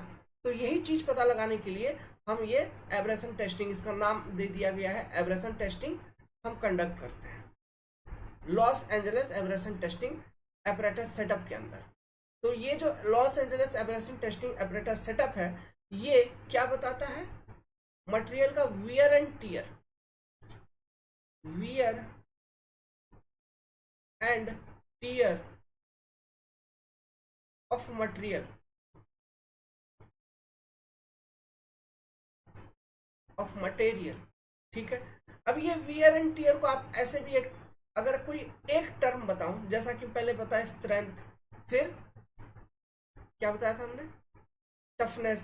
तो यही चीज पता लगाने के लिए हम ये एब्रेशन टेस्टिंग, इसका नाम दे दिया गया है एब्रेशन टेस्टिंग, हम कंडक्ट करते हैं Los Angeles abrasion testing apparatus setup के अंदर। तो ये जो Los Angeles abrasion testing apparatus setup है ये क्या बताता है, मटेरियल का wear and tear, wear and tear of material, of material. ठीक है, अब ये वियर एंड टियर को आप ऐसे भी एक, अगर कोई एक टर्म बताऊं, जैसा कि पहले बताया स्ट्रेंथ, फिर क्या बताया था हमने? टफनेस।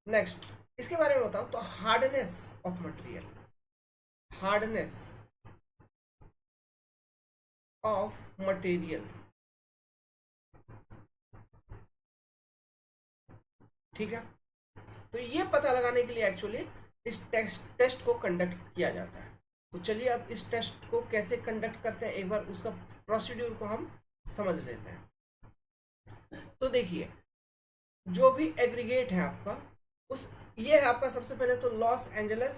नेक्स्ट इसके बारे में बताओ तो hardness of material, hardness of material, ठीक है। तो ये पता लगाने के लिए एक्चुअली इस टेस्ट को कंडक्ट किया जाता है। तो चलिए अब इस टेस्ट को कैसे कंडक्ट करते हैं एक बार उसका प्रोसीड्यूर को हम समझ लेते हैं। तो देखिए जो भी एग्रीगेट है आपका उस ये है आपका सबसे पहले तो लॉस एंजल्स,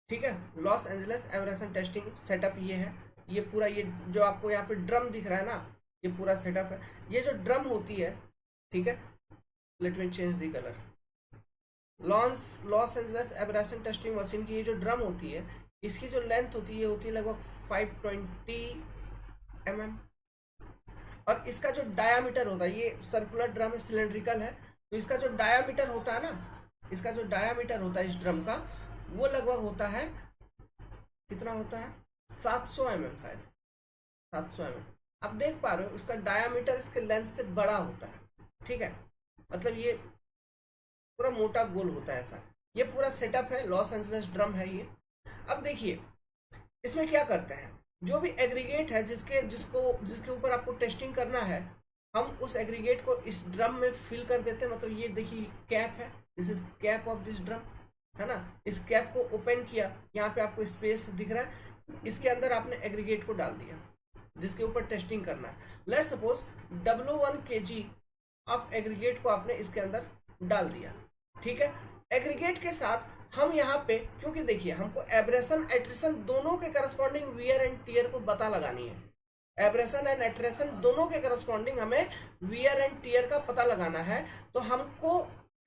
ठीक है, Los Angeles abrasion testing setup ये है। ये पूरा ये जो आपको यहाँ पे ड्रम दिख रहा है ना, ये पूरा सेटअप है। ये जो ड्रम होती है, ठीक है, let me change the colour. Los Angeles abrasion testing machine की ये जो ड्रम होती है, इसकी जो लेंथ होती है लगभग 520 mm, और इसका जो डायामीटर होता है, ये सर्कुलर ड्रम है, सिलेंड्रिकल है, तो इसका जो डायामीटर होता है ना, इसका जो डायामीटर होता है इस ड्रम का, वो लगभग होता है, कितना होता है, 700 mm शायद, 700 mm। आप देख पा रहे हो इसका डायामीटर इसके लेंथ से बड़ा होता है, ठीक है, मतलब ये पूरा मोटा गोल होता है ऐसा। ये पूरा सेटअप है, लॉस एंजल्स ड्रम है ये। अब देखिए इसमें क्या करते हैं, जो भी एग्रीगेट है जिसके ऊपर आपको टेस्टिंग करना है, हम उस एग्रीगेट को इस ड्रम में फिल कर देते हैं। मतलब ये देखिए कैप है, this is cap of this drum, है ना। इस कैप को ओपन किया, यहाँ पे आपको स्पेस दिख रहा है, इसके अंदर आपने एग्रीगेट को डाल दिया जिसके ऊपर टेस्टिंग करना है। Let suppose W1 kg of aggregate को आपने इसके अंदर डाल दिया, ठीक है। एग्रीगेट के साथ हम यहाँ पे, क्योंकि देखिए हमको एब्रेशन एट्रिशन दोनों के करस्पॉन्डिंग वियर एंड टियर को पता लगानी है। एब्रेशन एंड एट्रेशन दोनों के करस्पॉन्डिंग हमें वियर एंड टियर का पता लगाना है। तो हमको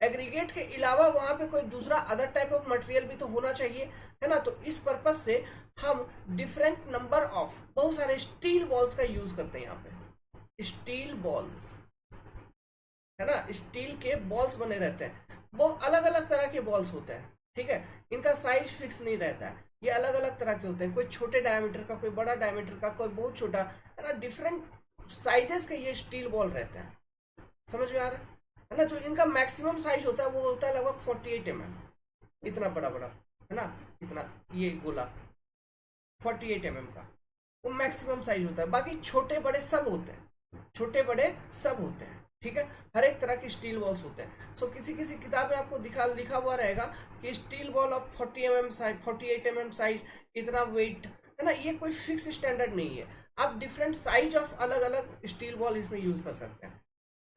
एग्रीगेट के अलावा वहां पे कोई दूसरा अदर टाइप ऑफ मटेरियल भी तो होना चाहिए, है ना। तो इस पर्पज से हम डिफरेंट नंबर ऑफ बहुत सारे स्टील बॉल्स का यूज करते हैं। यहाँ पे स्टील बॉल्स, है ना, स्टील के बॉल्स बने रहते हैं। वो अलग अलग तरह के बॉल्स होते हैं, ठीक है, इनका साइज फिक्स नहीं रहता है, ये अलग अलग तरह के होते हैं। कोई छोटे डायमीटर का, कोई बड़ा डायमीटर का, कोई बहुत छोटा, है ना, डिफरेंट साइजेस के ये स्टील बॉल रहते हैं। समझ में आ रहा है ना। जो इनका मैक्सिमम साइज होता है वो होता है लगभग 48 mm, इतना बड़ा बड़ा, है ना, इतना ये गोला 48 mm का वो मैक्सिमम साइज होता है। बाकी छोटे बड़े सब होते हैं, छोटे बड़े सब होते हैं, ठीक है। हर एक तरह की स्टील बॉल्स होते हैं। सो किसी किसी किताब में आपको लिखा हुआ रहेगा कि steel ball of 40 mm size, 48 mm size, इतना वेट, है ना। ये कोई फिक्स स्टैंडर्ड नहीं है, आप डिफरेंट साइज ऑफ अलग अलग स्टील बॉल इसमें यूज कर सकते हैं,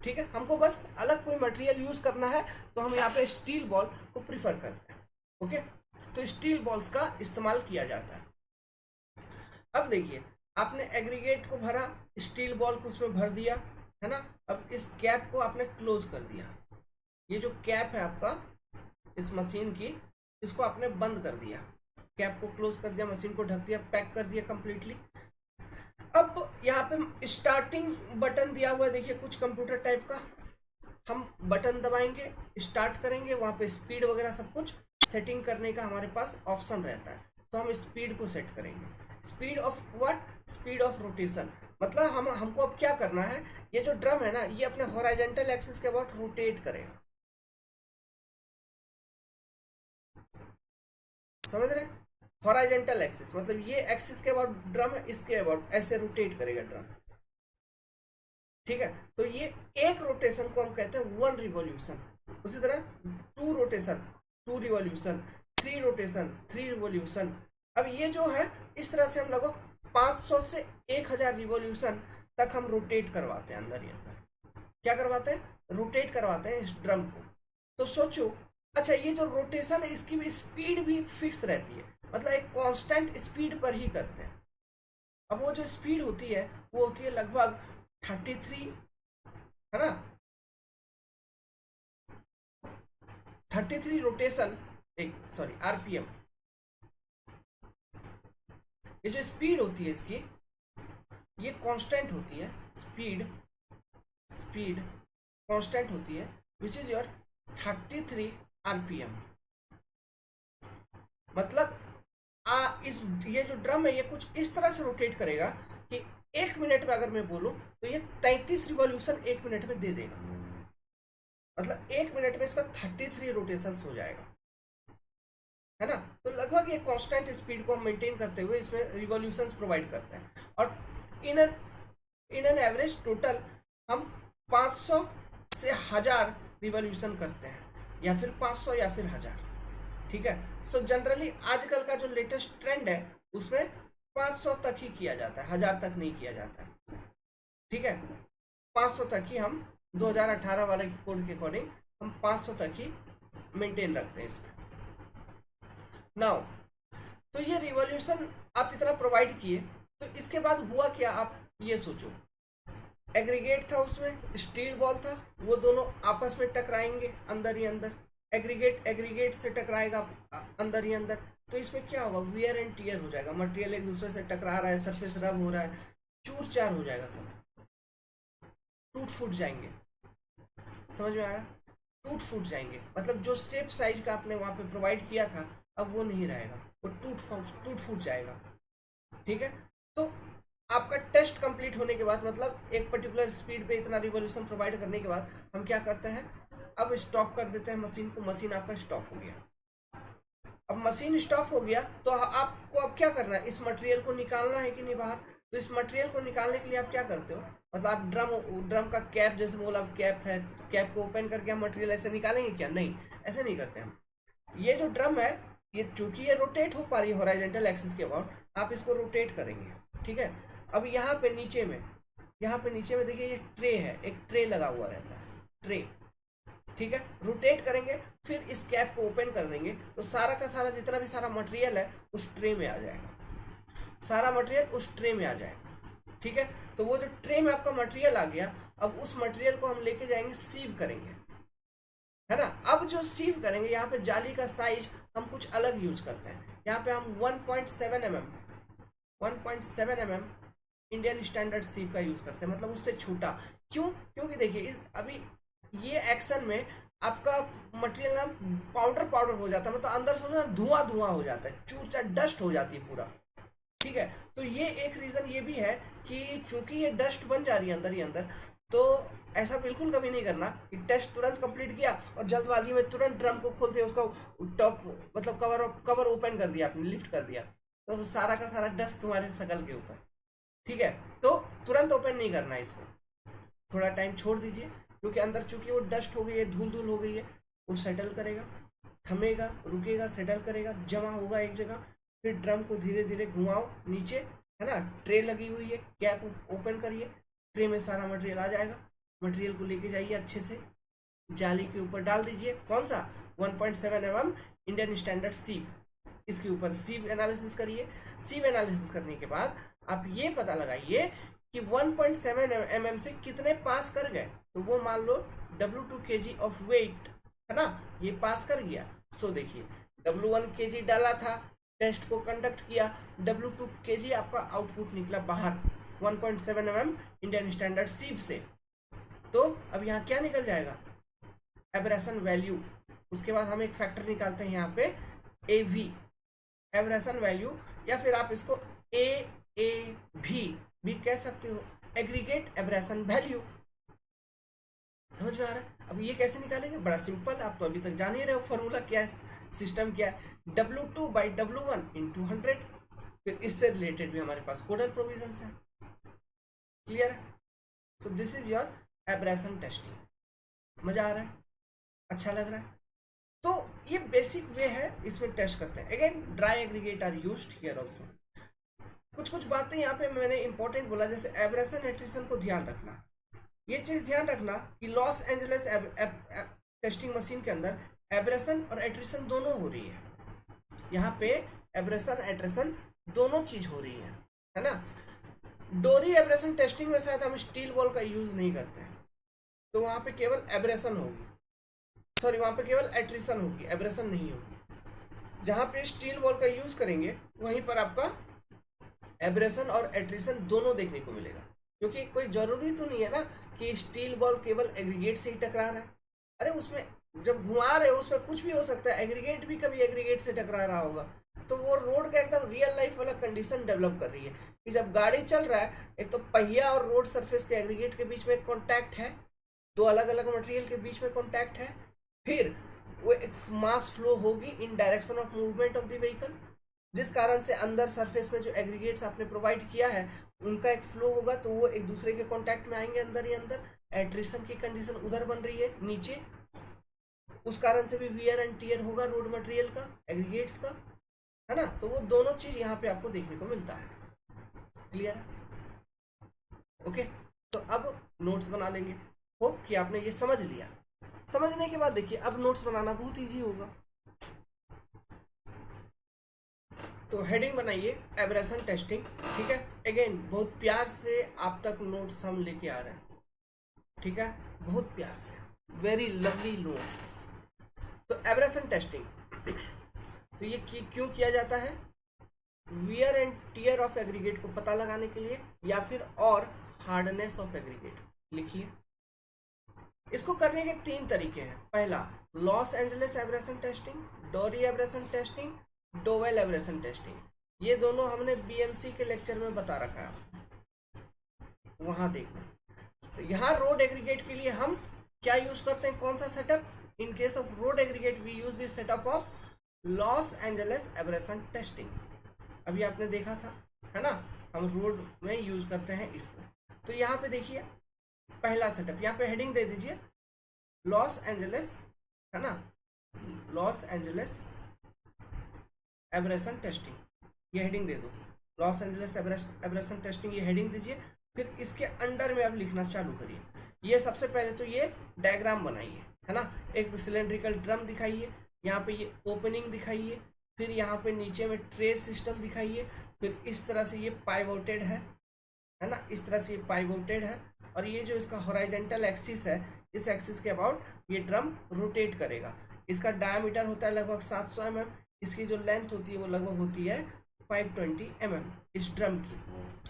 ठीक है। हमको बस अलग कोई मटेरियल यूज करना है तो हम यहाँ पे स्टील बॉल को प्रीफर करते हैं, ओके। तो स्टील बॉल्स का इस्तेमाल किया जाता है। अब देखिए आपने एग्रीगेट को भरा, स्टील बॉल को उसमें भर दिया, है ना। अब इस कैप को आपने क्लोज कर दिया, ये जो कैप है आपका इस मशीन की, इसको आपने बंद कर दिया, कैप को क्लोज कर दिया, मशीन को ढक दिया, पैक कर दिया कंप्लीटली। अब यहाँ पे स्टार्टिंग बटन दिया हुआ है, देखिए कुछ कंप्यूटर टाइप का, हम बटन दबाएंगे, स्टार्ट करेंगे, वहां पे स्पीड वगैरह सब कुछ सेटिंग करने का हमारे पास ऑप्शन रहता है। तो हम स्पीड को सेट करेंगे, speed of what, speed of rotation. मतलब हमको अब क्या करना है, ये जो ड्रम है ना, ये अपने हॉरिजॉन्टल एक्सिस के अबाउट रोटेट करेगा, समझ रहे। हॉरिजॉन्टल एक्सिस मतलब ये एक्सिस के अबाउट ड्रम है, इसके अबाउट ऐसे रोटेट करेगा ड्रम, ठीक है। तो ये एक रोटेशन को हम कहते हैं 1 रिवॉल्यूशन। उसी तरह 2 रोटेशन 2 रिवॉल्यूशन, 3 रोटेशन 3 रिवॉल्यूशन। अब ये जो है इस तरह से हम लगभग 500 से 1000 रिवॉल्यूशन तक हम रोटेट करवाते हैं अंदर ही अंदर। क्या करवाते हैं, रोटेट करवाते हैं इस ड्रम को। तो सोचो, अच्छा ये जो रोटेशन है इसकी भी स्पीड भी फिक्स रहती है, मतलब एक कांस्टेंट स्पीड पर ही करते हैं। अब वो जो स्पीड होती है वो होती है लगभग 33, है ना, 33 रोटेशन, एक सॉरी आरपीएम। ये जो स्पीड होती है इसकी, ये कांस्टेंट होती है, स्पीड कांस्टेंट होती है, विच इज योर 33 आरपीएम। मतलब ये जो ड्रम है ये कुछ इस तरह से रोटेट करेगा कि 1 मिनट में अगर मैं बोलूं तो ये 33 रिवॉल्यूशन 1 मिनट में दे देगा। मतलब 1 मिनट में इसका 33 रोटेशंस हो जाएगा, है ना। तो लगभग ये कांस्टेंट स्पीड को हम मेंटेन करते हुए इसमें रिवॉल्यूशंस प्रोवाइड करते हैं। और इन एन एवरेज टोटल हम 500 से 1000 रिवॉल्यूशन करते हैं, या फिर 500 या फिर 1000, ठीक है। सो जनरली आजकल का जो लेटेस्ट ट्रेंड है उसमें 500 तक ही किया जाता है, 1000 तक नहीं किया जाता है, ठीक है। 500 तक ही हम 2018 वाले कोड के अकॉर्डिंग हम 500 तक ही मेंटेन रखते हैं इसमें। नाउ तो ये रिवॉल्यूशन आप इतना प्रोवाइड किए, तो इसके बाद हुआ क्या, आप ये सोचो। एग्रीगेट था, उसमें स्टील बॉल था, वो दोनों आपस में टकराएंगे अंदर ही अंदर, एग्रीगेट से टकराएगा अंदर ही अंदर, तो इसमें क्या होगा, वियर एंड टियर हो जाएगा, मटेरियल एक दूसरे से टकरा रहा है, सरफेस रब हो रहा है, चूर चार हो जाएगा, सब टूट फूट जाएंगे। समझ में आया, टूट फूट जाएंगे, मतलब जो शेप साइज का आपने वहां पे प्रोवाइड किया था अब वो नहीं रहेगा, वो टूट फूट जाएगा, ठीक है। तो आपका टेस्ट कंप्लीट होने के बाद, मतलब एक पर्टिकुलर स्पीड पे इतना रिवॉल्यूशन प्रोवाइड करने के बाद हम क्या करते हैं, अब स्टॉप कर देते हैं मशीन को, मशीन आपका स्टॉप हो गया। अब मशीन स्टॉप हो गया तो आपको अब क्या करना है, इस मटेरियल को निकालना है कि नहीं बाहर। तो इस मटेरियल को निकालने के लिए आप क्या करते हो, मतलब आप ड्रम का कैप, जैसे बोला कैप है, तो कैप को ओपन करके हम मटेरियल ऐसे निकालेंगे क्या, नहीं, ऐसे नहीं करते हम। ये जो ड्रम है, ये चूंकि ये रोटेट हो पा रही है हॉरिजॉन्टल एक्सिस के अबाउट, आप इसको रोटेट करेंगे, ठीक है। अब यहाँ पे नीचे में देखिए ये ट्रे है, एक ट्रे लगा हुआ रहता है, ट्रे, ठीक है। रोटेट करेंगे, फिर इस कैप को ओपन कर देंगे, तो सारा का सारा जितना भी सारा मटेरियल है उस ट्रे में आ जाएगा, सारा मटेरियल उस ट्रे में आ जाएगा, ठीक है। तो वो जो ट्रे में आपका मटेरियल आ गया, अब उस मटेरियल को हम लेके जाएंगे, सीव करेंगे, है ना। अब जो सीव करेंगे, यहाँ पे जाली का साइज हम कुछ अलग यूज करते हैं, यहाँ पे हम 1.7 mm इंडियन स्टैंडर्ड सीव का यूज करते हैं, मतलब उससे छोटा। क्यों, क्योंकि देखिए इस अभी ये एक्शन में आपका मटेरियल ना पाउडर हो जाता है, मतलब अंदर से ना धुआं हो जाता है, चूर चार डस्ट हो जाती है पूरा, ठीक है। तो ये एक रीजन ये भी है कि चूंकि ये डस्ट बन जा रही है अंदर ही अंदर, तो ऐसा बिल्कुल कभी नहीं करना कि टेस्ट तुरंत कंप्लीट किया और जल्दबाजी में तुरंत ड्रम को खोल दिया, उसका टॉप मतलब कवर ओपन कर दिया आपने, लिफ्ट कर दिया, तो सारा का सारा डस्ट तुम्हारे शकल के ऊपर, ठीक है। तो तुरंत ओपन नहीं करना है इसको, थोड़ा टाइम छोड़ दीजिए, क्योंकि अंदर चूंकि वो डस्ट हो गई है, धूल धूल हो गई है, वो सेटल करेगा, थमेगा, रुकेगा, सेटल करेगा, जमा होगा एक जगह, फिर ड्रम को धीरे धीरे घुमाओ नीचे, है ना। ट्रे लगी हुई है, कैप ओपन करिए, ट्रे में सारा मटेरियल आ जाएगा, मटेरियल को लेके जाइए अच्छे से, जाली के ऊपर डाल दीजिए, कौन सा 1.7 mm इंडियन स्टैंडर्ड सीव, इसके ऊपर सीव एनालिसिस करिए। सीव एनालिसिस करने के बाद आप ये पता लगाइए कि 1.7 mm से कितने पास कर गए, तो वो मान लो W2 kg ऑफ वेट, है ना, ये पास कर गया। सो देखिए W1 kg डाला था, टेस्ट को कंडक्ट किया, W2 kg आपका आउटपुट निकला बाहर 1.7 mm इंडियन स्टैंडर्ड सीव से। तो अब यहाँ क्या निकल जाएगा, एब्रेशन वैल्यू। उसके बाद हम एक फैक्टर निकालते हैं यहाँ पे AV, एब्रेशन वैल्यू, या फिर आप इसको AAV भी कह सकते हो, एग्रीगेट एब्रेशन वैल्यू। समझ में आ रहा है। अब ये कैसे निकालेंगे, बड़ा सिंपल, आप तो अभी तक जान ही रहे हो फॉर्मूला क्या है, सिस्टम क्या है, W2/W1 × 100। फिर इससे रिलेटेड भी हमारे पास कोडल प्रोविजंस है, क्लियर है। So this is your abrasion testing. मजा आ रहा है, अच्छा लग रहा है। तो ये बेसिक वे है, इसमें टेस्ट करते हैं। Again dry aggregate are used here also. कुछ बातें यहाँ पे मैंने इंपॉर्टेंट बोला, जैसे एब्रेशन एट्रिशन को ध्यान रखना। ये चीज ध्यान रखना कि लॉस एंजलिस टेस्टिंग मशीन के अंदर एब्रेशन और एट्रिशन दोनों हो रही है। यहाँ पे एब्रेशन एट्रिशन दोनों चीज हो रही है ना। डोरी एब्रेशन टेस्टिंग में शायद हम स्टील बॉल का यूज नहीं करते हैं, तो वहां पे केवल एब्रेशन होगी, सॉरी वहां पे केवल एट्रिशन होगी, एब्रेशन नहीं होगी। जहां पे स्टील बॉल का यूज करेंगे वहीं पर आपका एब्रेशन और एट्रिशन दोनों देखने को मिलेगा, क्योंकि कोई जरूरी तो नहीं है ना कि स्टील बॉल केवल एग्रीगेट से ही टकरा रहा है। अरे उसमें जब घुमा रहे हो उसमें कुछ भी हो सकता है, एग्रीगेट भी कभी एग्रीगेट से टकरा रहा होगा। तो वो रोड का एकदम रियल लाइफ वाला कंडीशन डेवलप कर रही है कि जब गाड़ी चल रहा है, एक तो पहिया और रोड सरफेस के एग्रीगेट के बीच में एक कॉन्टैक्ट है, दो अलग अलग मटेरियल के बीच में कॉन्टैक्ट है, फिर वो एक मास फ्लो होगी इन direction of movement of the vehicle, जिस कारण से अंदर सरफेस में जो एग्रीगेट्स आपने प्रोवाइड किया है उनका एक फ्लो होगा, तो वो एक दूसरे के कांटेक्ट में आएंगे अंदर ही अंदर। एट्रिशन की कंडीशन उधर बन रही है नीचे, उस कारण से भी वियर एंड टियर होगा रोड मटेरियल का, एग्रीगेट्स का, है ना। तो वो दोनों चीज यहाँ पे आपको देखने को मिलता है। क्लियर है? ओके, तो अब नोट्स बना लेंगे। होप कि आपने ये समझ लिया। समझने के बाद देखिए अब नोट्स बनाना बहुत इजी होगा। तो हेडिंग बनाइए एब्रेशन टेस्टिंग, ठीक है। अगेन बहुत प्यार से आप तक नोट्स हम लेके आ रहे हैं, ठीक है, बहुत प्यार से, वेरी लवली नोट्स। तो एब्रेशन टेस्टिंग, तो ये क्यों किया जाता है? Wear and tear of aggregate को पता लगाने के लिए, या फिर और हार्डनेस ऑफ एग्रीगेट। लिखिए, इसको करने के 3 तरीके हैं। पहला, Los Angeles abrasion testing, Dorry abrasion testing, Deval abrasion testing. ये दोनों हमने बीएमसी के लेक्चर में बता रखा है, वहां देखना। तो यहाँ रोड एग्रीगेट के लिए हम क्या यूज करते हैं, कौन सा setup? In case of road aggregate we use this setup of Los Angeles abrasion testing. अभी आपने देखा था, है ना, हम रोड में यूज करते हैं इसको। तो यहाँ पे देखिए पहला सेटअप, यहाँ पे हेडिंग दे दीजिए लॉस एंजलिस, है ना, लॉस एंजलिस एब्रेशन टेस्टिंग, ये हेडिंग दे दो। लॉस एंजलिस एब्रेशन टेस्टिंग, ये हेडिंग दीजिए। फिर इसके अंडर में आप लिखना चालू करिए। ये सबसे पहले तो ये डायग्राम बनाइए, है ना, एक सिलेंड्रिकल ड्रम दिखाइए, यहाँ पे ये ओपनिंग दिखाइए, फिर यहाँ पे नीचे में ट्रे सिस्टम दिखाइए, फिर इस तरह से ये पाइवोटेड है ना, इस तरह से ये पाइवोटेड है, और ये जो इसका हॉरिजॉन्टल एक्सिस है, इस एक्सिस के अबाउट ये ड्रम रोटेट करेगा। इसका डायमीटर होता है लगभग 700 mm, इसकी जो लेंथ होती है वो लगभग होती है 520 mm इस ड्रम की,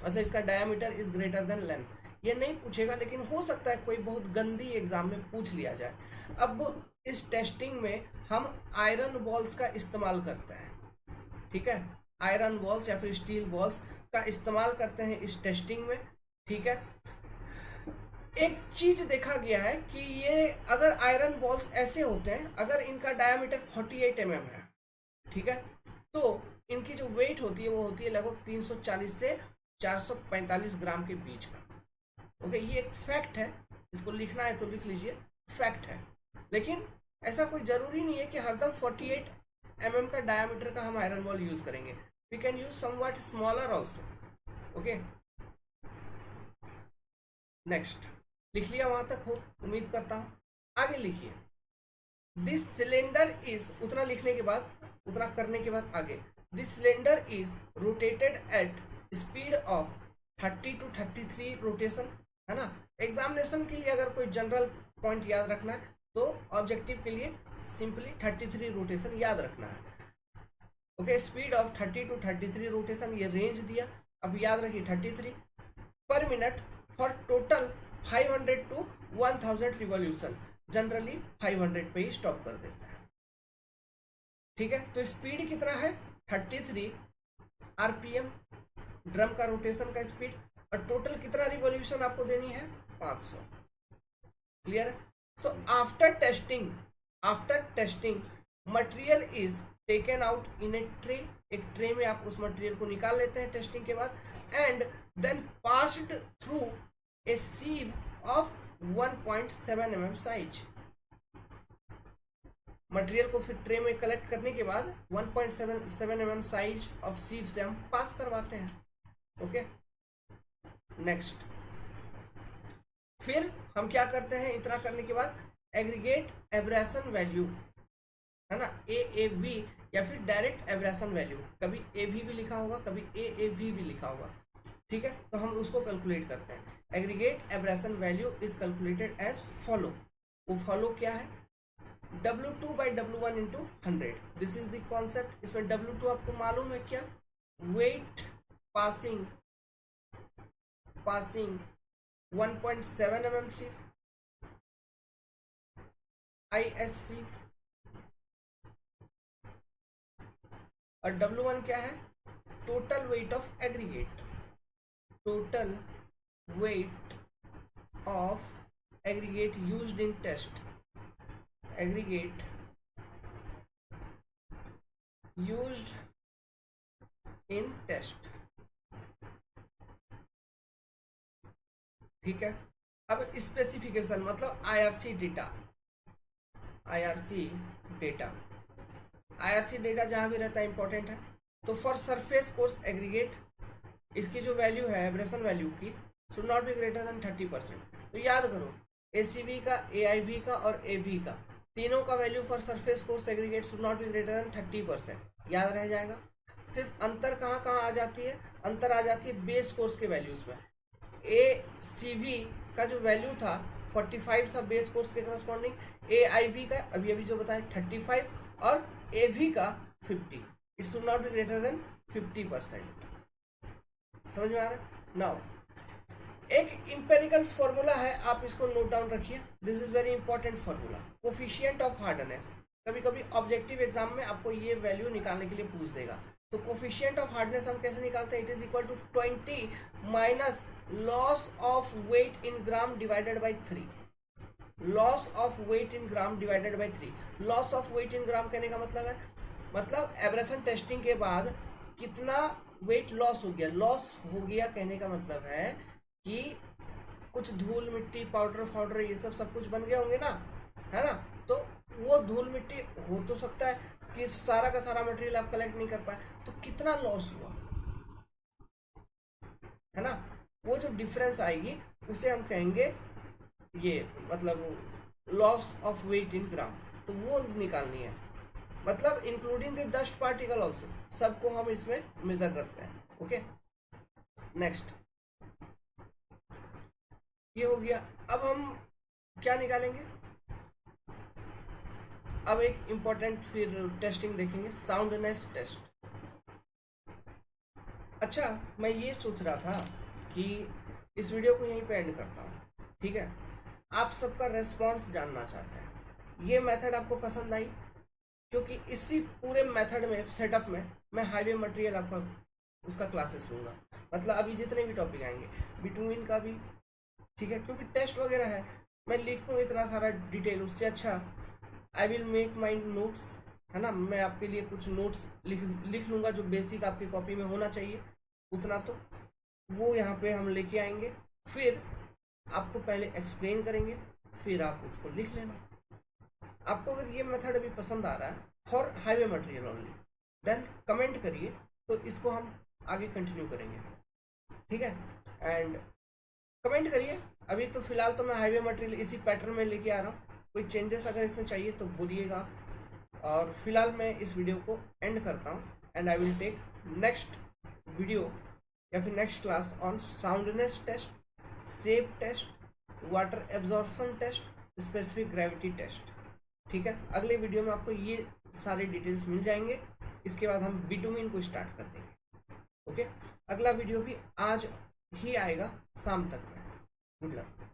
मतलब इसका diameter is greater than length. ये नहीं पूछेगा, लेकिन हो सकता है कोई बहुत गंदी एग्जाम में पूछ लिया जाए। अब इस टेस्टिंग में हम आयरन बॉल्स का इस्तेमाल करते हैं, ठीक है, आयरन बॉल्स या फिर स्टील बॉल्स का इस्तेमाल करते हैं इस टेस्टिंग में, ठीक है। एक चीज देखा गया है कि ये अगर आयरन बॉल्स ऐसे होते हैं, अगर इनका डायमीटर 48 mm है, ठीक है, तो इनकी जो वेट होती है वो होती है लगभग 340 से 445 ग्राम के बीच का। ओके, ये एक फैक्ट है, इसको लिखना है तो लिख लीजिए, फैक्ट है। लेकिन ऐसा कोई जरूरी नहीं है कि हरदम 48 mm का डायमीटर का हम आयरन बॉल यूज करेंगे। We can use something smaller also. Okay, next, लिख लिया वहां तक? हो, उम्मीद करता हूं। आगे लिखिए, दिस सिलेंडर इज, उतना लिखने के बाद, उतना करने के बाद आगे, this cylinder is rotated at speed of 30 to 33 rotation, है ना। एग्जामिनेशन के लिए अगर कोई जनरल पॉइंट याद रखना है तो ऑब्जेक्टिव के लिए सिंपली 33 रोटेशन याद रखना है। Okay, speed of 30 to 33 rotation, ये रेंज दिया, अब याद रखिए 33 पर minute for total 500 to 1000 revolution. Generally 500 पे ही स्टॉप कर देता है, ठीक है। तो स्पीड कितना है? 33 आरपीएम, ड्रम का रोटेशन का स्पीड, और टोटल कितना रिवॉल्यूशन आपको देनी है? 500। क्लियर है? So after testing material is taken out in A tray, एक ट्रे में आप उस मटेरियल को निकाल लेते हैं टेस्टिंग के बाद, and then passed through a sieve of 1.7 mm size. Material को फिर ट्रे में कलेक्ट करने के बाद 1.7 mm साइज ऑफ सीव से हम पास करवाते हैं। ओके, नेक्स्ट, फिर हम क्या करते हैं इतना करने के बाद? एग्रीगेट एब्रेशन वैल्यू, है ना, AAV या फिर डायरेक्ट एब्रेशन वैल्यू, कभी AV भी लिखा होगा, कभी AAV भी लिखा होगा, ठीक है। तो हम उसको कैलकुलेट करते हैं। Aggregate abrasion value is calculated as follow. वो फॉलो क्या है? W2/W1 into 100। This is the concept. इसमें W2 आपको मालूम है क्या? वेट पासिंग 1.7 mm सिर्फ, IS सिर्फ, और W1 क्या है? Total weight of aggregate, total weight of aggregate used in test, aggregate used in test। ठीक है, अब स्पेसिफिकेशन मतलब IRC data, IRC data, IRC data जहां भी रहता है इंपॉर्टेंट है। तो फॉर सरफेस कोर्स एग्रीगेट, इसकी जो वैल्यू है एब्रेशन वैल्यू की, should not be greater than 30%। तो याद करो एसीबी का, एआईवी का और एवी का, तीनों का value for surface coarse aggregate should not be greater than 30%। याद रह जाएगा। सिर्फ अंतर कहाँ कहाँ आ जाती है, अंतर आ जाती है बेस कोर्स के वैल्यूज में। एसीवी का जो वैल्यू था 45 था बेस कोर्स के करस्पॉन्डिंग, एआईवी का अभी अभी जो बताया 35 और एवी का 50। It should not be greater than 50%। समझ में आ रहा है। नाउ एक इंपेरिकल फॉर्मूला है, आप इसको नोट डाउन रखिए, this is very important formula, coefficient of hardness. कभी कभी ऑब्जेक्टिव एग्जाम में आपको ये वैल्यू निकालने के लिए पूछ देगा। तो कोफिशिएंट ऑफ हार्डनेस हम कैसे निकालते हैं, it is equal to 20 minus loss of weight in gram divided by 3। Loss of weight in gram divided by 3। Loss of weight in gram कहने का मतलब है, मतलब एब्रेशन टेस्टिंग के बाद कितना वेट लॉस हो गया। लॉस हो गया कहने का मतलब है कि कुछ धूल मिट्टी पाउडर ये सब कुछ बन गए होंगे ना, है ना। तो वो धूल मिट्टी हो तो सकता है कि सारा का सारा मटेरियल आप कलेक्ट नहीं कर पाए, तो कितना लॉस हुआ, है ना। वो जो डिफरेंस आएगी उसे हम कहेंगे ये, मतलब लॉस ऑफ वेट इन ग्राम, तो वो निकालनी है। मतलब including the dust particle also, सबको हम इसमें मेजर करते हैं। ओके, नेक्स्ट ये हो गया। अब हम क्या निकालेंगे, अब एक इंपॉर्टेंट फिर टेस्टिंग देखेंगे, साउंडनेस टेस्ट। अच्छा, मैं ये सोच रहा था कि इस वीडियो को यहीं पे एंड करता हूँ, ठीक है। आप सबका रेस्पॉन्स जानना चाहते हैं, ये मेथड आपको पसंद आई, क्योंकि इसी पूरे मेथड में, सेटअप में मैं हाईवे मटेरियल आपका उसका क्लासेस लूँगा। मतलब अभी जितने भी टॉपिक आएंगे बिटवीन का भी, ठीक है, क्योंकि टेस्ट वगैरह है, मैं लिखूँ इतना सारा डिटेल, उससे अच्छा I will make my notes, है ना। मैं आपके लिए कुछ नोट्स लिख लूँगा जो बेसिक आपकी कॉपी में होना चाहिए, उतना तो वो यहाँ पे हम लेके आएंगे, फिर आपको पहले एक्सप्लेन करेंगे, फिर आप उसको लिख लेना। आपको अगर ये मेथड अभी पसंद आ रहा है for highway material only, then comment करिए, तो इसको हम आगे कंटिन्यू करेंगे, ठीक है। एंड कमेंट करिए। अभी तो फिलहाल तो मैं हाईवे मटेरियल इसी पैटर्न में लेके आ रहा हूँ, कोई चेंजेस अगर इसमें चाहिए तो बोलिएगा। और फिलहाल मैं इस वीडियो को एंड करता हूँ, and I will take next video या फिर next class on soundness test, shape test, water absorption test, specific gravity test, ठीक है। अगले वीडियो में आपको ये सारे डिटेल्स मिल जाएंगे। इसके बाद हम बिटुमिन को स्टार्ट कर देंगे। ओके, अगला वीडियो भी आज ही आएगा शाम तक में। Good luck.